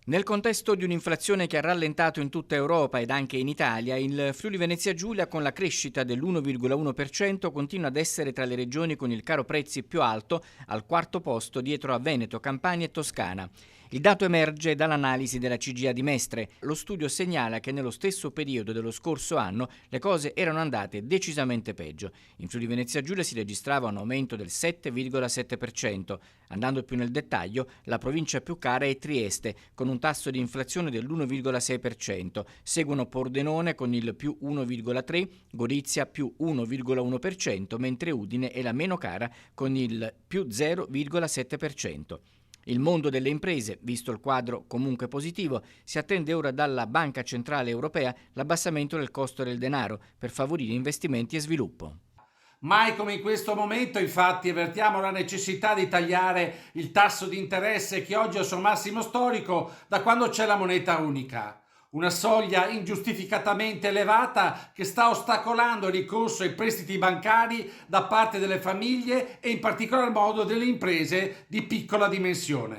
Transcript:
Nel contesto di un'inflazione che ha rallentato in tutta Europa ed anche in Italia, il Friuli Venezia Giulia con la crescita dell'1,1% continua ad essere tra le regioni con il caro prezzi più alto, al quarto posto dietro a Veneto, Campania e Toscana. Il dato emerge dall'analisi della CGA di Mestre. Lo studio segnala che nello stesso periodo dello scorso anno le cose erano andate decisamente peggio. In Friuli Venezia Giulia si registrava un aumento del 7,7%. Andando più nel dettaglio, la provincia più cara è Trieste, con un tasso di inflazione dell'1,6%. Seguono Pordenone con il più 1,3%, Gorizia più 1,1%, mentre Udine è la meno cara con il più 0,7%. Il mondo delle imprese, visto il quadro comunque positivo, si attende ora dalla Banca Centrale Europea l'abbassamento del costo del denaro per favorire investimenti e sviluppo. Mai come in questo momento, infatti, avvertiamo la necessità di tagliare il tasso di interesse che oggi è al suo massimo storico da quando c'è la moneta unica. Una soglia ingiustificatamente elevata che sta ostacolando il ricorso ai prestiti bancari da parte delle famiglie e in particolar modo delle imprese di piccola dimensione.